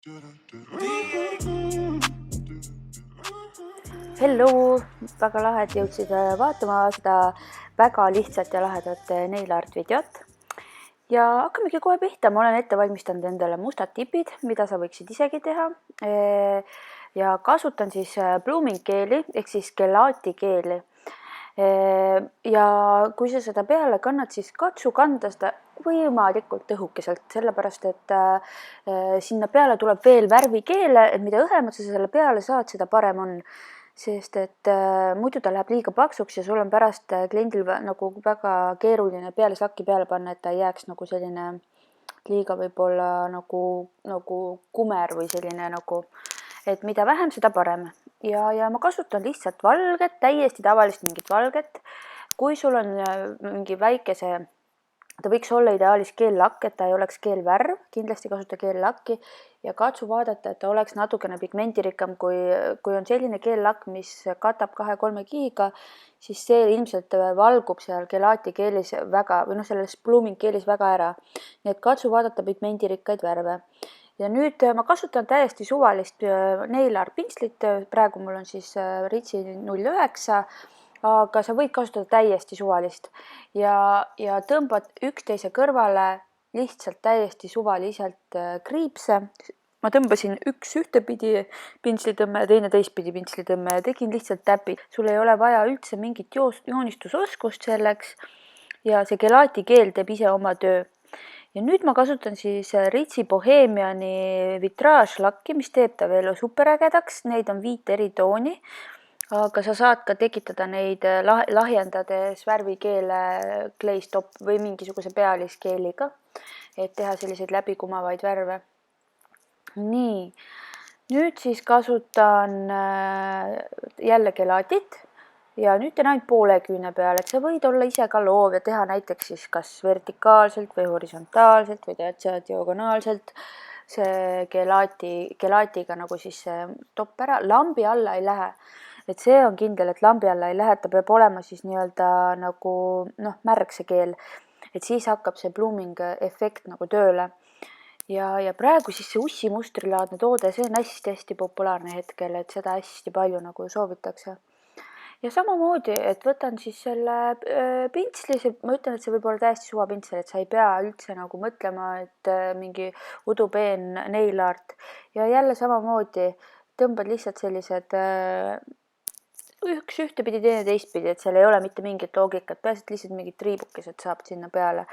Hello, väga lahe, et jõudsid vaatama seda väga lihtsat ja lahedat nail art videot. Ja hakkamegi kohe pihta, ma olen ette valmistanud endale mustad tipid, mida sa võiksid isegi teha. Ja kasutan siis blooming keeli ehk siis gelaatikeeli. Ja kui sa seda peale kannad, siis katsu kanda seda võimalikult õhukeselt, sellepärast et sinna peale tuleb veel värvikeele, et mida õhemalt sa selle peale saad, seda parem on. Sest et muidu ta läheb liiga paksuks ja sul on pärast kliendil nagu väga keeruline pealislakki peale panna, et ta ei jääks nagu selline liiga võib-olla nagu kumer või selline nagu, et mida vähem, seda parem. Ja ma kasutan lihtsalt valget, täiesti tavalist mingit valget. Kui sul on mingi väikese, ta võiks olla ideaalis keellakk, et ta ei oleks keelvärv, kindlasti kasuta keellakki ja katsu vaadata, et ta oleks natukene pigmentirikkam, kui on selline keellakk, mis katab 2-3 kihiga, siis see ilmselt valgub seal gelaatikeelis väga, või selles blooming keelis väga ära. Nii et katsu vaadata pigmentirikkaid värve. Ja nüüd ma kasutan täiesti suvalist nail art pintslit, praegu mul on siis Ritsi 09, aga sa võid kasutada täiesti suvalist ja tõmbad üksteise kõrvale lihtsalt täiesti suvaliselt kriipse. Ma tõmbasin üks ühtepidi pintslitõmme ja teine teistpidi pintslitõmme ja tegin lihtsalt täpid. Sul ei ole vaja üldse mingit joonistusoskust selleks ja see gelaatikeel teeb ise oma töö. Ja nüüd ma kasutan siis Ritsi Bohemiani vitraažlakki, mis teeb ta veel superägedaks. Neid on 5 eri tooni. Aga sa saad ka tekitada neid lahjendades värvikeele Glaze-Top või mingisuguse pealiskeeliga, et teha selliseid läbikumavaid värve. Nii, nüüd siis kasutan jälle gelaatit ja nüüd teen ainult poole küüne peale, et sa võid olla ise ka loov ja teha näiteks siis kas vertikaalselt või horisontaalselt või tead sa diagonaalselt. See gelaatiga nagu siis top ära, lambi alla ei lähe. Et see on kindel, et lambi alla ei lähe, ta peab olema siis nii-öelda nagu märg see keel, et siis hakkab see blooming efekt nagu tööle. Ja praegu siis see ussimustrilaadne toode, see on hästi populaarne hetkel, et seda hästi palju nagu soovitakse. Ja samamoodi, et võtan siis selle pintsli, ma ütlen, et see võib olla täiesti suvapintsel, et sa ei pea üldse nagu mõtlema, et mingi udupeen nail art. Ja jälle samamoodi tõmbad lihtsalt sellised üks ühtepidi, teine teistpidi, et seal ei ole mitte mingit loogikat, peaasi, et lihtsalt mingid triibukesed saab sinna peale.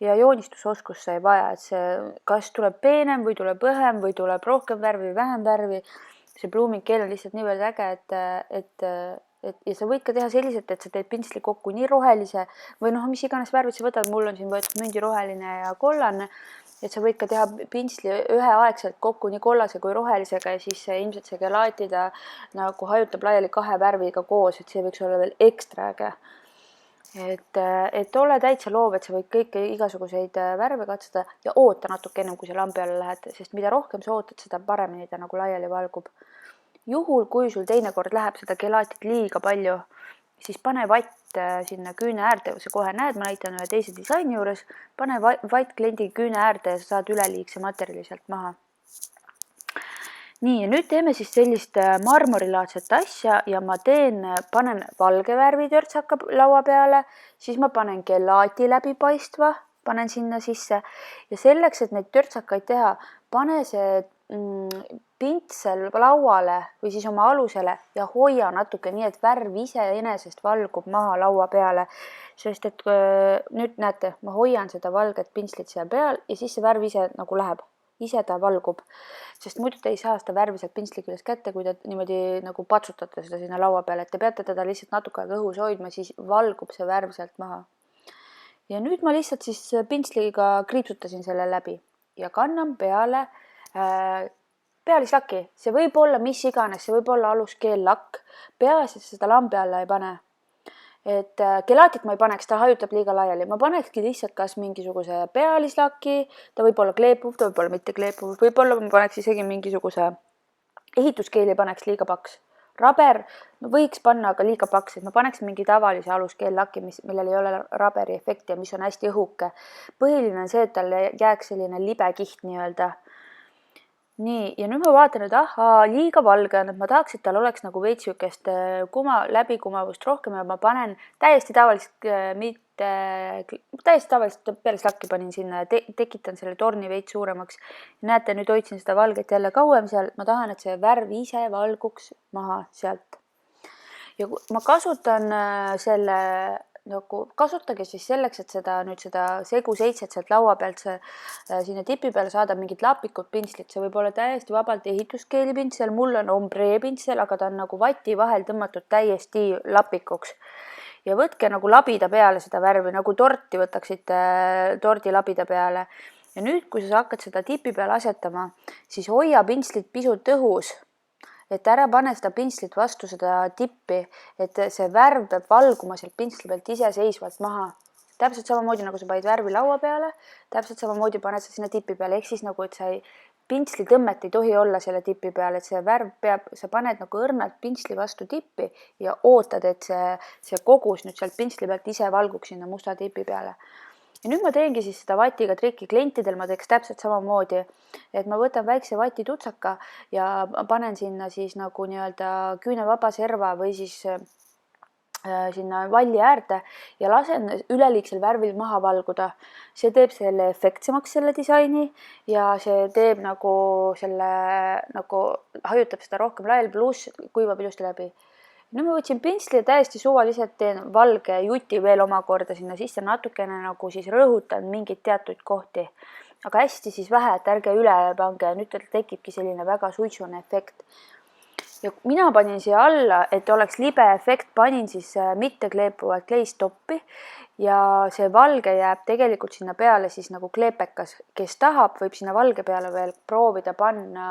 Ja joonistusoskust sa ei vaja, et see kas tuleb peenem või tuleb õhem või tuleb rohkem värvi või vähem värvi. See blooming keel on lihtsalt niivõrd äge, et sa võid ka teha selliselt, et sa teed pintsli kokku nii rohelise või mis iganes värvid sa võtad, mul on siin võetud mündiroheline ja kollane, et sa võid ka teha pintsli üheaegselt kokku nii kollase kui rohelisega ja siis ilmselt see gelaati ta nagu hajutab laiali 2 värviga koos, et see võiks olla veel ekstra äge. Et ole täitsa loov, et sa võid kõiki igasuguseid värve katsuda ja oota natuke ennem, kui sa lambi alla lähed, sest mida rohkem sa ootad, seda paremini ta nagu laiali valgub. Juhul, kui sul teinekord läheb seda gelaatit liiga palju, siis pane vatt sinna küüne äärde, sa kohe näed, ma näitan ühe teise disaini juures, pane vatt kliendi küüne äärde ja sa saad üleliigse materjali sealt maha. Nii, ja nüüd teeme siis sellist marmorilaadset asja ja ma panen valge värvi törtsaka laua peale, siis ma panen gelaati läbipaistva, panen sinna sisse ja selleks, et neid törtsakaid teha, pane see pintsel lauale või siis oma alusele ja hoia natuke nii, et värv iseenesest valgub maha laua peale, sest et nüüd näete, ma hoian seda valget pintslit seal peal ja siis see värv ise nagu läheb. Ise ta valgub, sest muidu te ei saa seda värvi sealt pintsli küljest kätte, kui te niimoodi nagu patsutate seda sinna laua peale, et te peate teda lihtsalt natuke aega õhus hoidma, siis valgub see värv sealt maha. Ja nüüd ma lihtsalt siis pintsliga kriipsutasin selle läbi ja kannan peale pealislaki. See võib olla mis iganes, see võib olla aluskeellakk, peaasi, et seda lambi alla ei pane. Et gelaatit ma ei paneks, ta hajutab liiga laiali. Ma panekski lihtsalt kas mingisuguse pealislaki, ta võib olla kleepuv, ta võib olla mitte kleepuv, võib-olla ma paneks isegi mingisuguse ehituskeeli paneks liiga paks. Raber võiks panna aga liiga paks, et ma paneks mingi tavalise aluskeellaki, millel ei ole raberi efekti ja mis on hästi õhuke. Põhiline on see, et talle jääks selline libe kiht nii-öelda. nii, ja nüüd ma vaatan, et ahaa, liiga valge on, et ma tahaks, et tal oleks nagu veits siukest läbikumavust rohkem ja ma panen täiesti tavalist, täiesti tavalist peale slakki panin sinna ja tekitan selle torni veits suuremaks. Näete, nüüd hoidsin seda valget jälle kauem seal, ma tahan, et see värv ise valguks maha sealt. Ja ma kasutan selle nagu kasutage siis selleks, et seda segu 7 sealt laua pealt sinna tipi peale saada mingit lapikut pintslit, see võib olla täiesti vabalt ehituskeeli pintsel, mul on ombree pintsel, aga ta on nagu vati vahel tõmmatud täiesti lapikuks. Ja võtke nagu labida peale seda värvi, nagu torti võtaksite tordi labida peale. Ja nüüd, kui sa hakkad seda tipi peale asetama, siis hoia pintslit pisut õhus, et ära pane seda pintslit vastu seda tippi, et see värv peab valguma sealt pintsli pealt iseseisvalt maha. Täpselt samamoodi, nagu sa panid värvi laua peale, täpselt samamoodi paned sa sinna tipi peale, ehk siis nagu, et pintsli tõmmet ei tohi olla selle tipi peale, et see värv peab, sa paned nagu õrnalt pintsli vastu tippi ja ootad, et see kogus nüüd sealt pintsli pealt ise valguks sinna musta tipi peale. Ja nüüd ma teengi siis seda vatiga trikki, klientidel ma teeks täpselt samamoodi, et ma võtan väikse vatitutsaka ja panen sinna siis nagu nii-öelda küünevaba serva või siis sinna valli äärde ja lasen üleliigsel värvil maha valguda. See teeb selle efektsemaks selle disaini ja see teeb nagu hajutab seda rohkem laiali, pluss kuivab ilusti läbi. Nüüd ma võtsin pintsli ja täiesti suvaliselt teen valge juti veel omakorda sinna sisse, natukene nagu siis rõhutan mingeid teatud kohti, aga hästi siis vähe, et ärge üle pange ja nüüd tekibki selline väga suitsune efekt. Ja mina panin siia alla, et oleks libe efekt, panin siis mitte kleepuvat kleistoppi ja see valge jääb tegelikult sinna peale siis nagu kleepekas. Kes tahab, võib sinna valge peale veel proovida panna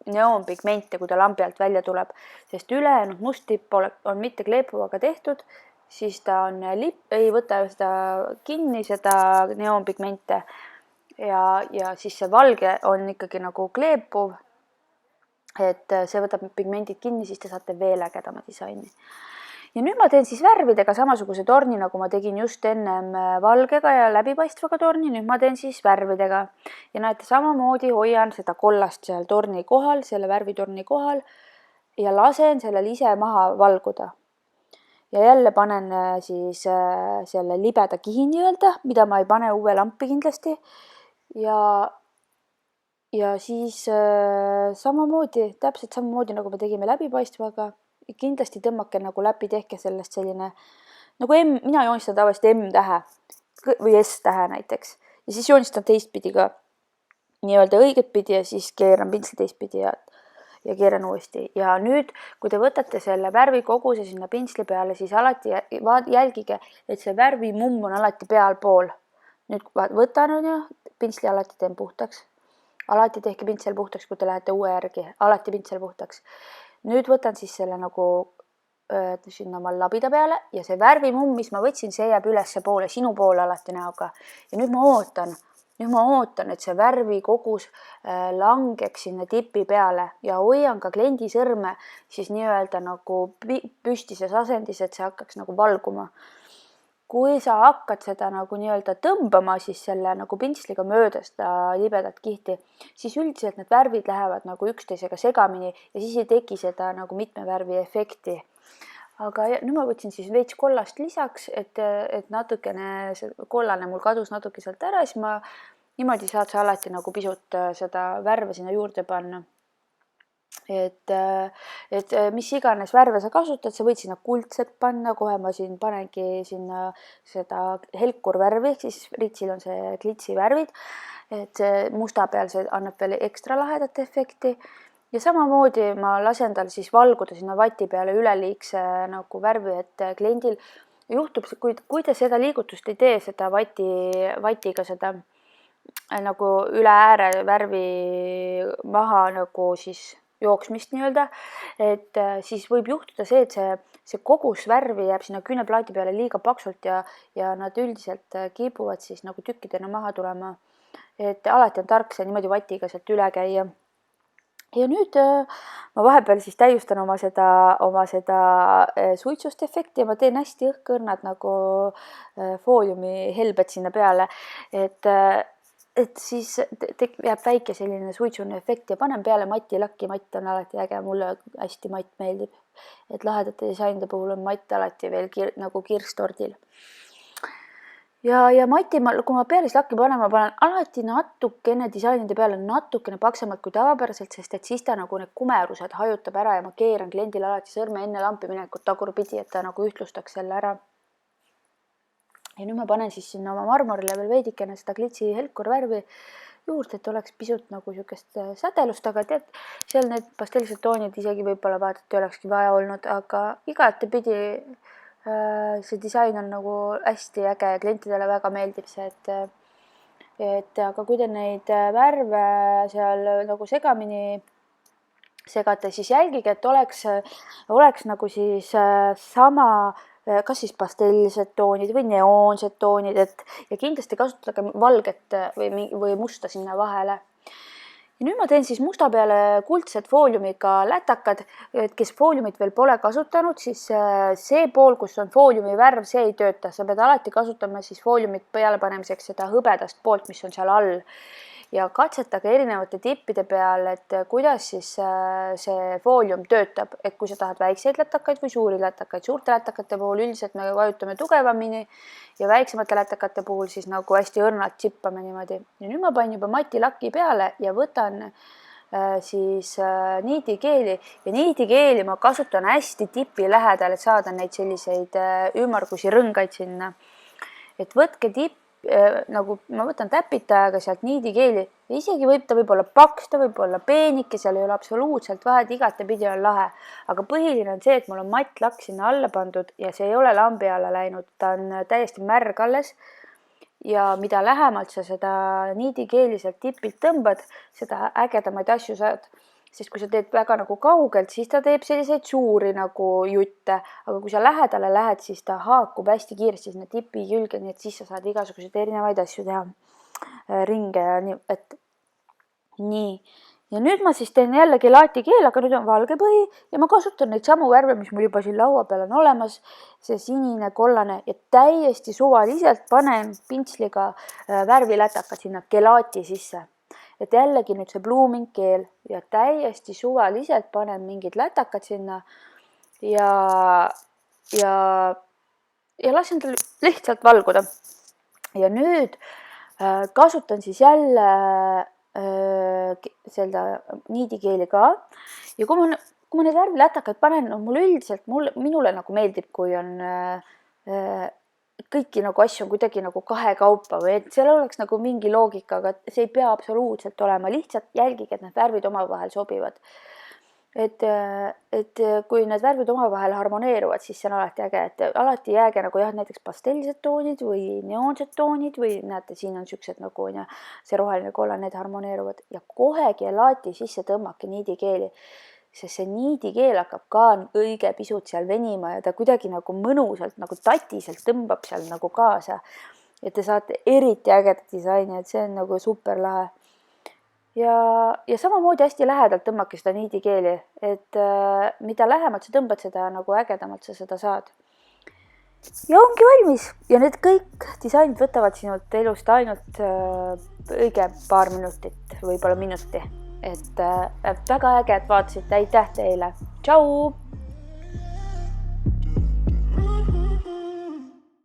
neoonpigmente, kui ta lambi alt välja tuleb, sest ülejäänud must tipp on mitte kleepuvaga tehtud, siis ta on ei võta seda kinni, seda neoonpigmente ja siis see valge on ikkagi nagu kleepuv. Et see võtab pigmendid kinni, siis te saate veel ägedama disaini. Ja nüüd ma teen siis värvidega samasuguse torni, nagu ma tegin just ennem valgega ja läbipaistvaga torni, nüüd ma teen siis värvidega. Ja näete, samamoodi hoian seda kollast seal torni kohal, selle värvitorni kohal ja lasen sellel ise maha valguda. Ja jälle panen siis selle libeda kihi nii-öelda, mida ma ei pane uue lampi kindlasti. Ja siis samamoodi, täpselt samamoodi, nagu me tegime läbipaistvaga, kindlasti tõmmake nagu läbi, tehke sellest selline, nagu mina joonistan tavaliselt M-tähe või S-tähe näiteks. Ja siis joonistan teistpidi ka nii-öelda õiget pidi ja siis keeran pintsli teistpidi ja keeran uuesti. Ja nüüd, kui te võtate selle värvikoguse sinna pintsli peale, siis alati jälgige, et see värvimumm on alati pealpool. Nüüd võtan pintsli alati teen puhtaks. Alati tehke pintsel puhtaks, kui te lähete uue järgi, alati pintsel puhtaks. Nüüd võtan siis selle nagu sinna oma labida peale ja see värvimumm, mis ma võtsin, see jääb ülesse poole, sinu poole alati näoga. Ja nüüd ma ootan, et see värvikogus langeks sinna tipi peale ja hoian ka kliendi sõrme siis nii-öelda nagu püstises asendis, et see hakkaks nagu valguma. Kui sa hakkad seda nagu nii-öelda tõmbama siis selle nagu pintsliga mööda seda libedat kihti, siis üldiselt need värvid lähevad nagu üksteisega segamini ja siis ei teki seda nagu mitme värvi efekti. Aga nüüd ma võtsin siis veits kollast lisaks, et natukene see kollane mul kadus natuke sealt ära, siis ma niimoodi saad sa alati nagu pisut seda värve sinna juurde panna. Et mis iganes värve sa kasutad, sa võid sinna kuldset panna, kohe ma siin panengi sinna seda helkurvärvi, siis Ritsil on see glitsi värvid, et musta peal see annab veel ekstra lahedat efekti. Ja samamoodi ma lasen tal siis valguda sinna vati peale üleliigse nagu värvi, et kliendil juhtub, kui te seda liigutust ei tee, seda vatiga seda nagu üle ääre värvi maha nagu siis jooksmist nii-öelda, et siis võib juhtuda see, et see kogus värvi jääb sinna küüneplaadi peale liiga paksult ja nad üldiselt kipuvad siis nagu tükkidena maha tulema. Et alati on tark see niimoodi vatiga sealt üle käia. Ja nüüd ma vahepeal siis täiustan oma seda suitsust efekti ja ma teen hästi õhkõrnad nagu fooliumi helbed sinna peale, et et siis jääb väike selline suitsune efekt ja panen peale mati lakki, matt on alati äge, mulle hästi matt meeldib. Et lahedate disainide puhul on matt alati veel nagu kirstordil. Ja mati, kui ma pealis lakki panen, ma panen alati natukene disainide peale natukene paksemalt kui tavapäraselt, sest et siis ta nagu need kumerused hajutab ära ja ma keeran kliendile alati sõrme enne lampi minekut tagurpidi, et ta nagu ühtlustaks selle ära. Ja nüüd ma panen siis sinna oma marmorile veel veidikene seda glitsi helkurvärvi juurde, et oleks pisut nagu niisugust sädelust, aga tead, seal need pastellised toonid isegi võib-olla vaadata olekski vaja olnud, aga igatepidi see disain on nagu hästi äge ja klientidele väga meeldib see, et aga kui te neid värve seal nagu segamini segate, siis jälgige, et oleks nagu siis sama, kas siis pastellised toonid või neoonsed toonid, ja kindlasti kasutage valget või musta sinna vahele. Ja nüüd ma teen siis musta peale kuldsed fooliumiga lätakad, et kes fooliumit veel pole kasutanud, siis see pool, kus on fooliumi värv, see ei tööta. Sa pead alati kasutama siis fooliumit peale panemiseks seda hõbedast poolt, mis on seal all. Ja katsetage erinevate tippide peal, et kuidas siis see foolium töötab, et kui sa tahad väikseid lätakaid või suuri lätakaid. Suurte lätakate puhul üldiselt me vajutame tugevamini ja väiksemate lätakate puhul siis nagu hästi õrnalt tsippame niimoodi. Ja nüüd ma panin juba mati laki peale ja võtan siis niidikeeli ja niidikeeli ma kasutan hästi tipi lähedal, et saada neid selliseid ümmargusi rõngaid sinna. Et võtke tipp, nagu ma võtan täpitajaga sealt niidikeeli ja isegi võib ta võib-olla paks, ta võib olla peenike, seal ei ole absoluutselt vahet, igatepidi on lahe. Aga põhiline on see, et mul on matt lakk sinna alla pandud ja see ei ole lambi alla läinud, ta on täiesti märg alles. Ja mida lähemalt sa seda niidikeeli sealt tipilt tõmbad, seda ägedamaid asju saad. Sest kui sa teed väga nagu kaugelt, siis ta teeb selliseid suuri nagu jutte, aga kui sa lähedale lähed, siis ta haakub hästi kiiresti sinna tipi külge, nii et siis sa saad igasuguseid erinevaid asju teha, ringe ja nii, et nii. Ja nüüd ma siis teen jällegi laatikeel, aga nüüd on valge põhi ja ma kasutan neid samu värve, mis mul juba siin laua peal on olemas, see sinine, kollane ja täiesti suvaliselt panen pintsliga värvilätakad sinna gelaati sisse. Et jällegi nüüd see blooming keel ja täiesti suvaliselt panen mingid lätakad sinna ja lasen tal lihtsalt valguda. Ja nüüd kasutan siis jälle seda niidikeeli ka ja kui ma need värvilätakaid panen, mul üldiselt, minule nagu meeldib, kui on kõiki nagu asju on kuidagi nagu kahekaupa või et seal oleks nagu mingi loogika, aga see ei pea absoluutselt olema, lihtsalt jälgige, et need värvid omavahel sobivad. Et kui need värvid omavahel harmoneeruvad, siis see on alati äge, et alati jääge nagu jah, näiteks pastellised toonid või neoonsed toonid või näete, siin on siuksed nagu on ja see roheline kollane, need harmoneeruvad ja kohe gelaati sisse tõmmake niidikeeli. Sest see niidikeel hakkab ka õige pisut seal venima ja ta kuidagi nagu mõnusalt, nagu tatiselt tõmbab seal nagu kaasa. Et te saate eriti ägedat disaini, et see on nagu super lahe. Ja samamoodi hästi lähedalt tõmmake seda niidikeeli, et mida lähemalt sa tõmbad seda, nagu ägedamalt sa seda saad. Ja ongi valmis ja need kõik disainid võtavad sinult elust ainult õige paar minutit, võib-olla minuti. Et väga äge, et vaatasite, aitäh teile. Tšau!